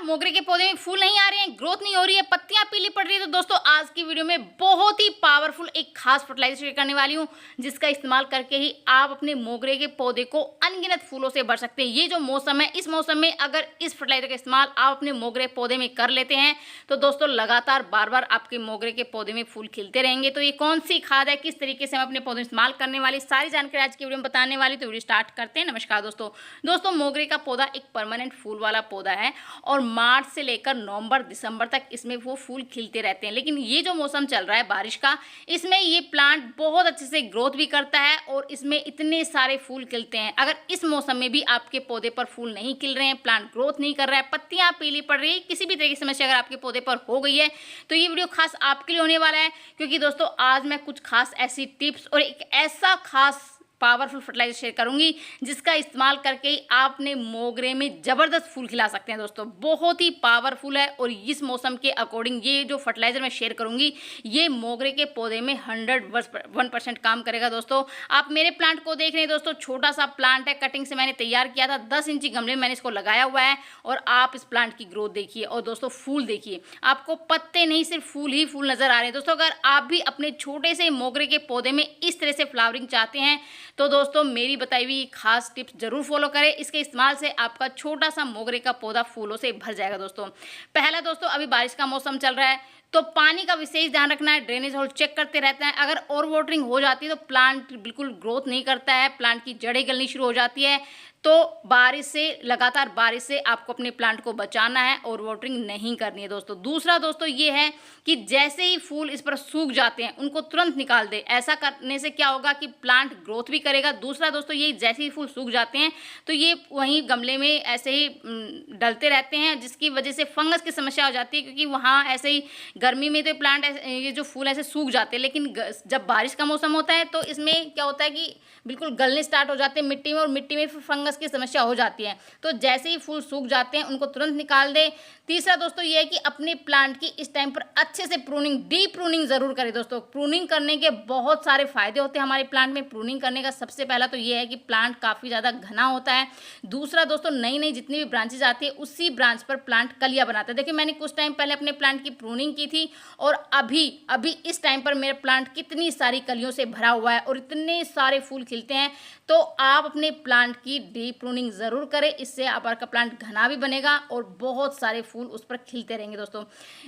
मोगरे के पौधे में फूल नहीं आ रहे हैं, ग्रोथ नहीं हो रही है, पत्तियां पीली पड़ रही है, तो दोस्तों आज की वीडियो में बहुत ही पावरफुल एक खास फर्टिलाइजर शेयर करने वाली हूं, जिसका इस्तेमाल करके ही आप अपने मोगरे के पौधे को अनगिनत फूलों से भर सकते हैं। ये जो मौसम है, इस मौसम में अगर इस फर्टिलाइजर का इस्तेमाल आप अपने मोगरे पौधे में कर लेते हैं तो दोस्तों लगातार बार बार आपके मोगरे के पौधे में फूल खिलते रहेंगे। तो ये कौन सी खाद है, किस तरीके से हम अपने पौधे में इस्तेमाल करने वाली, सारी जानकारी आज की वीडियो में बताने वाली। तो वीडियो स्टार्ट करते हैं। नमस्कार दोस्तों मोगरे का पौधा एक परमानेंट फूल वाला पौधा है और मार्च से लेकर नवंबर दिसंबर तक इसमें वो फूल खिलते रहते हैं। लेकिन ये जो मौसम चल रहा है बारिश का, इसमें ये प्लांट बहुत अच्छे से ग्रोथ भी करता है और इसमें इतने सारे फूल खिलते हैं। अगर इस मौसम में भी आपके पौधे पर फूल नहीं खिल रहे हैं, प्लांट ग्रोथ नहीं कर रहा है, पत्तियां पीली पड़ रही है, किसी भी तरह की समस्या अगर आपके पौधे पर हो गई है तो ये वीडियो खास आपके लिए होने वाला है। क्योंकि दोस्तों आज मैं कुछ खास ऐसी टिप्स और एक ऐसा खास पावरफुल फर्टिलाइजर शेयर करूंगी जिसका इस्तेमाल करके ही आप अपने मोगरे में जबरदस्त फूल खिला सकते हैं। दोस्तों बहुत ही पावरफुल है और इस मौसम के अकॉर्डिंग ये जो फर्टिलाइजर मैं शेयर करूंगी ये मोगरे के पौधे में 101% काम करेगा। दोस्तों आप मेरे प्लांट को देख रहे हैं, दोस्तों छोटा सा प्लांट है, कटिंग से मैंने तैयार किया था, 10 इंची गमले में मैंने इसको लगाया हुआ है और आप इस प्लांट की ग्रोथ देखिए और दोस्तों फूल देखिए, आपको पत्ते नहीं सिर्फ फूल ही फूल नजर आ रहे हैं। दोस्तों अगर आप भी अपने छोटे से मोगरे के पौधे में इस तरह से फ्लावरिंग चाहते हैं तो दोस्तों मेरी बताई हुई खास टिप्स जरूर फॉलो करें। इसके इस्तेमाल से आपका छोटा सा मोगरे का पौधा फूलों से भर जाएगा। दोस्तों पहला, दोस्तों अभी बारिश का मौसम चल रहा है तो पानी का विशेष ध्यान रखना है, ड्रेनेज होल चेक करते रहते हैं। अगर ओवर वाटरिंग हो जाती है तो प्लांट बिल्कुल ग्रोथ नहीं करता है, प्लांट की जड़ें गलनी शुरू हो जाती है। तो बारिश से, लगातार बारिश से आपको अपने प्लांट को बचाना है और वाटरिंग नहीं करनी है। दोस्तों दूसरा दोस्तों ये है कि जैसे ही फूल इस पर सूख जाते हैं उनको तुरंत निकाल दे। ऐसा करने से क्या होगा कि प्लांट ग्रोथ भी करेगा। दूसरा दोस्तों ये जैसे ही फूल सूख जाते हैं तो ये वहीं गमले में ऐसे ही डलते रहते हैं, जिसकी वजह से फंगस की समस्या हो जाती है। क्योंकि वहाँ ऐसे ही गर्मी में तो प्लांट ये जो फूल ऐसे सूख जाते हैं, लेकिन जब बारिश का मौसम होता है तो इसमें क्या होता है कि बिल्कुल गलने स्टार्ट हो जाते हैं मिट्टी में और मिट्टी में फिर फंगस की समस्या हो जाती है। तो जैसे ही फूल सूख जाते हैं उनको तुरंत निकाल दें। तीसरा दोस्तों ये है कि अपने प्लांट की इस टाइम पर अच्छे से प्रूनिंग, डीप प्रूनिंग जरूर करें। दोस्तों प्रूनिंग करने के बहुत सारे फायदे होते हैं हमारे प्लांट में। प्रूनिंग करने का सबसे पहला तो ये है कि प्लांट काफ़ी ज़्यादा घना होता है। दूसरा दोस्तों नई नई जितनी भी ब्रांचेज आती है उसी ब्रांच पर प्लांट कलियाँ बनाता है। देखिए मैंने कुछ टाइम पहले अपने प्लांट की प्रूनिंग की थी और अभी इस टाइम पर मेरा प्लांट कितनी सारी कलियों से भरा हुआ है और इतने सारे फूल खिलते हैं। तो आप अपने प्लांट की डीप प्रूनिंग जरूर करें, इससे आपका प्लांट घना भी बनेगा और बहुत सारे फूल उस पर खिलते रहेंगे। दोस्तों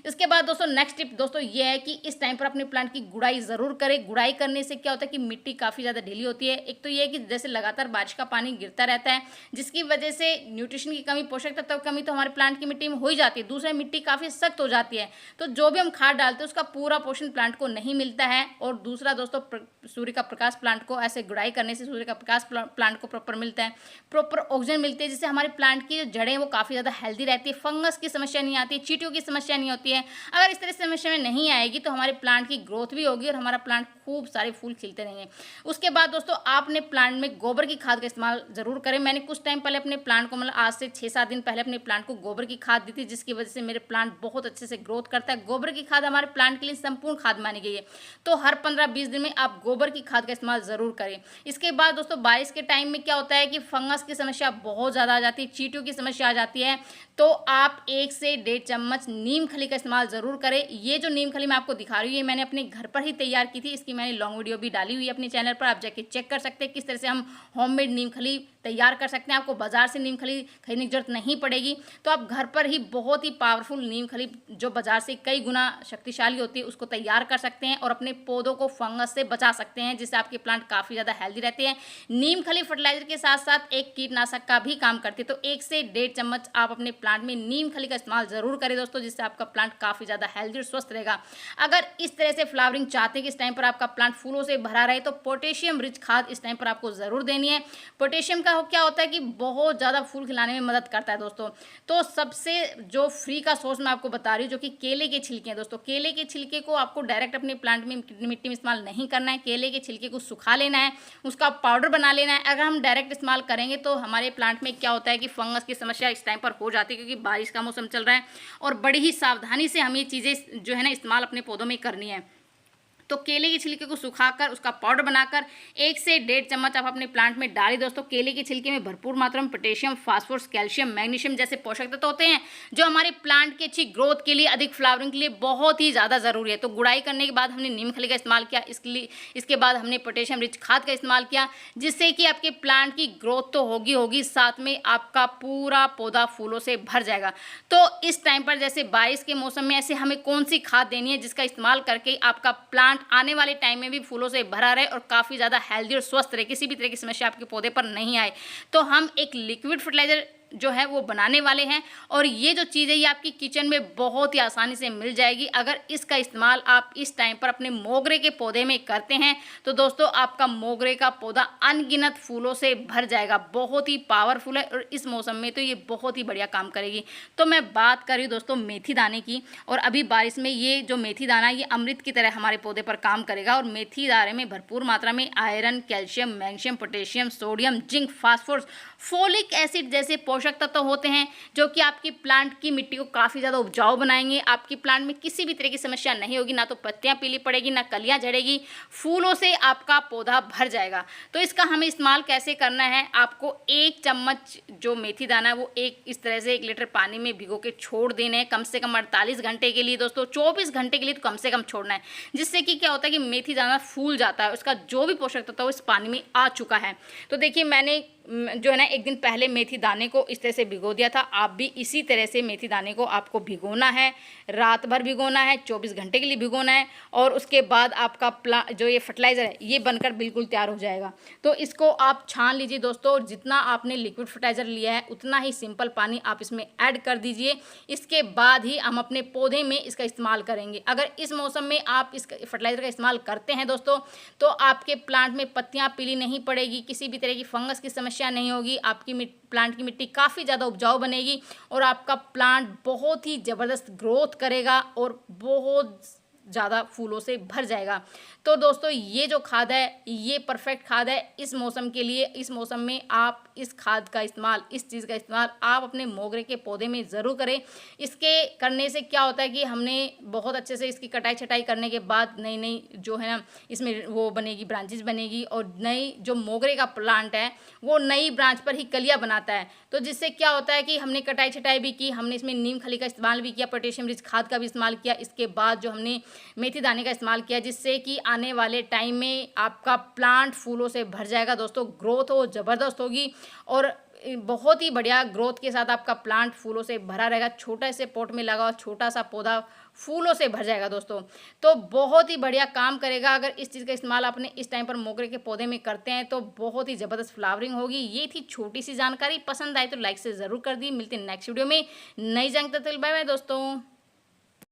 इसके बाद दोस्तों नेक्स्ट टिप दोस्तों ये है कि इस टाइम पर अपने प्लांट की गुड़ाई जरूर करें। गुड़ाई करने से क्या होता है कि मिट्टी काफ़ी ज़्यादा ढीली होती है। एक तो ये है कि जैसे लगातार बारिश का पानी गिरता रहता है जिसकी वजह से न्यूट्रिशन की कमी, पोषक तत्व की कमी तो हमारे प्लांट की मिट्टी में हो ही जाती है। दूसरा मिट्टी काफ़ी सख्त हो जाती है तो जो भी हम खाद डालते हैं उसका पूरा पोषण प्लांट को नहीं मिलता है। और दूसरा दोस्तों सूर्य का प्रकाश प्लांट को, ऐसे गुड़ाई करने से सूर्य का प्रकाश प्लांट को प्रॉपर मिलता है, प्रॉपर ऑक्सीजन मिलती है, जिससे हमारे प्लांट की जो जड़ें वो काफ़ी ज़्यादा हेल्दी रहती है, फंगस की समस्या नहीं आती है, चींटियों की समस्या नहीं होती है। अगर इस तरह से समस्या में नहीं आएगी तो हमारे प्लांट की ग्रोथ भी होगी और हमारा प्लांट खूब सारे फूल खिलते रहेंगे। उसके बाद दोस्तों आपने प्लांट में गोबर की खाद का इस्तेमाल जरूर करें। मैंने कुछ टाइम पहले अपने प्लांट को, मतलब आज से 6-7 दिन पहले अपने प्लांट को गोबर की खाद दी थी, जिसकी वजह से मेरे प्लांट बहुत अच्छे से ग्रोथ करता है। गोबर की खाद हमारे प्लांट के लिए संपूर्ण खाद मानी गई है, तो हर 15-20 दिन में आप गोबर की खाद का इस्तेमाल जरूर करें। इसके बाद दोस्तों बारिश के टाइम में क्या होता है कि फंगस की समस्या बहुत ज़्यादा आ जाती है, चींटियों की समस्या आ जाती है, तो आप 1 से 1.5 चम्मच नीम खली का इस्तेमाल ज़रूर करें। ये जो नीम खली मैं आपको दिखा रही हूँ ये मैंने अपने घर पर ही तैयार की थी, इसकी मैंने लॉन्ग वीडियो भी डाली हुई है अपने चैनल पर, आप जाके चेक कर सकते हैं किस तरह से हम होममेड नीम खली तैयार कर सकते हैं। आपको बाजार से नीम खली खरीदने की जरूरत नहीं पड़ेगी, तो आप घर पर ही बहुत ही पावरफुल नीम खली जो बाजार से कई गुना शक्तिशाली होती है उसको तैयार कर सकते हैं और अपने पौधों को फंगस से बचा सकते हैं, जिससे आपके प्लांट काफ़ी ज़्यादा हेल्दी रहते हैं। नीम खली फर्टिलाइजर के साथ साथ एक कीटनाशक का भी काम करती है, तो 1 से 1.5 चम्मच आप अपने प्लांट में नीम खली का इस्तेमाल जरूर करें दोस्तों, जिससे आपका प्लांट काफ़ी ज़्यादा हेल्दी और स्वस्थ रहेगा। अगर इस तरह से फ्लावरिंग चाहते हैं कि इस टाइम पर आपका प्लांट फूलों से भरा रहे तो पोटेशियम रिच खाद इस टाइम पर आपको ज़रूर देनी है। पोटेशियम का क्या होता है कि बहुत ज़्यादा फूल खिलाने में मदद करता है दोस्तों। तो सबसे जो फ्री का सोर्स मैं आपको बता रही हूँ जो कि केले के छिलके हैं। दोस्तों केले के छिलके को आपको डायरेक्ट अपने प्लांट में मिट्टी में इस्तेमाल नहीं करना है, केले के छिलके को सुखा लेना है, उसका पाउडर बना लेना है। अगर हम डायरेक्ट इस्तेमाल करेंगे तो हमारे प्लांट में क्या होता है कि फंगस की समस्या इस टाइम पर हो जाती है, क्योंकि बारिश का मौसम चल रहा है और बड़ी ही सावधानी से हम ये चीज़ें जो है ना इस्तेमाल अपने पौधों में करनी है। तो केले के छिलके को सुखाकर उसका पाउडर बनाकर 1 से 1.5 चम्मच आप अपने प्लांट में डालें दोस्तों। केले के छिलके में भरपूर मात्रा में पोटेशियम, फास्फोरस, कैल्शियम, मैग्नीशियम जैसे पोषक तत्व होते हैं जो हमारे प्लांट की अच्छी ग्रोथ के लिए, अधिक फ्लावरिंग के लिए बहुत ही ज़्यादा ज़रूरी है। तो गुड़ाई करने के बाद हमने नीम खली का इस्तेमाल किया, इसके बाद हमने पोटेशियम रिच खाद का इस्तेमाल किया, जिससे कि आपके प्लांट की ग्रोथ तो होगी, साथ में आपका पूरा पौधा फूलों से भर जाएगा। तो इस टाइम पर जैसे बारिश के मौसम में ऐसे हमें कौन सी खाद देनी है जिसका इस्तेमाल करके आपका प्लांट आने वाले टाइम में भी फूलों से भरा रहे और काफ़ी ज़्यादा हेल्दी और स्वस्थ रहे, किसी भी तरह की समस्या आपके पौधे पर नहीं आए। तो हम एक लिक्विड फर्टिलाइजर जो है वो बनाने वाले हैं और ये जो चीज़ है ये आपकी किचन में बहुत ही आसानी से मिल जाएगी। अगर इसका इस्तेमाल आप इस टाइम पर अपने मोगरे के पौधे में करते हैं तो दोस्तों आपका मोगरे का पौधा अनगिनत फूलों से भर जाएगा। बहुत ही पावरफुल है और इस मौसम में तो ये बहुत ही बढ़िया काम करेगी। तो मैं बात कर रही हूँ दोस्तों मेथी दाने की, और अभी बारिश में ये जो मेथी दाना ये अमृत की तरह हमारे पौधे पर काम करेगा। और मेथी दाने में भरपूर मात्रा में iron, calcium, magnesium, potassium, sodium, zinc, phosphorus, folic acid जैसे पोषक तत्व होते हैं जो कि आपकी प्लांट की मिट्टी को काफ़ी ज़्यादा उपजाऊ बनाएंगे। आपकी प्लांट में किसी भी तरह की समस्या नहीं होगी, ना तो पत्तियां पीली पड़ेगी, ना कलियां झड़ेगी, फूलों से आपका पौधा भर जाएगा। तो इसका हमें इस्तेमाल कैसे करना है, आपको 1 चम्मच जो मेथी दाना है वो इस तरह से 1 लीटर पानी में भिगो के छोड़ देने हैं कम से कम 48 घंटे के लिए दोस्तों। 24 घंटे के लिए तो कम से कम छोड़ना है, जिससे कि क्या होता है कि मेथी दाना फूल जाता है, उसका जो भी पोषक तत्व है इस पानी में आ चुका है। तो देखिए मैंने जो है ना 1 दिन पहले मेथी दाने को इस तरह से भिगो दिया था। आप भी इसी तरह से मेथी दाने को आपको भिगोना है, रात भर भिगोना है, 24 घंटे के लिए भिगोना है, और उसके बाद आपका जो ये फर्टिलाइज़र है ये बनकर बिल्कुल तैयार हो जाएगा। तो इसको आप छान लीजिए दोस्तों। जितना आपने लिक्विड फर्टिलाइज़र लिया है उतना ही सिंपल पानी आप इसमें ऐड कर दीजिए। इसके बाद ही हम अपने पौधे में इसका इस्तेमाल करेंगे। अगर इस मौसम में आप इस फर्टिलाइज़र का इस्तेमाल करते हैं दोस्तों तो आपके प्लांट में पत्तियाँ पीली नहीं पड़ेगी, किसी भी तरह की फंगस की समस्या नहीं होगी, आपकी प्लांट की मिट्टी काफ़ी ज़्यादा उपजाऊ बनेगी और आपका प्लांट बहुत ही ज़बरदस्त ग्रोथ करेगा और बहुत ज़्यादा फूलों से भर जाएगा। तो दोस्तों ये जो खाद है ये परफेक्ट खाद है इस मौसम के लिए। इस मौसम में आप इस खाद का इस्तेमाल, इस चीज़ का इस्तेमाल आप अपने मोगरे के पौधे में ज़रूर करें। इसके करने से क्या होता है कि हमने बहुत अच्छे से इसकी कटाई छटाई करने के बाद नई नई जो है ना इसमें वो बनेगी, ब्रांचेज बनेगी, और नई जो मोगरे का प्लांट है वो नई ब्रांच पर ही कलियाँ बनाता है। तो जिससे क्या होता है कि हमने कटाई छटाई भी की, हमने इसमें नीम खली का इस्तेमाल भी किया, पोटेशियम रिच खाद का भी इस्तेमाल किया, इसके बाद जो हमने मेथी दाने का इस्तेमाल किया, जिससे कि आने वाले टाइम में आपका प्लांट फूलों से भर जाएगा दोस्तों। ग्रोथ हो ज़बरदस्त होगी और बहुत ही बढ़िया ग्रोथ के साथ आपका प्लांट फूलों से भरा रहेगा। छोटा से पॉट में लगा हुआ छोटा सा पौधा फूलों से भर जाएगा दोस्तों। तो बहुत ही बढ़िया काम करेगा। अगर इस चीज़ का इस्तेमाल आपने इस टाइम पर मोगरे के पौधे में करते हैं तो बहुत ही ज़बरदस्त फ्लावरिंग होगी। ये थी छोटी सी जानकारी। पसंद आए तो लाइक से ज़रूर कर दी। मिलते हैं नेक्स्ट वीडियो में नई जानकारी। बाय बाय दोस्तों।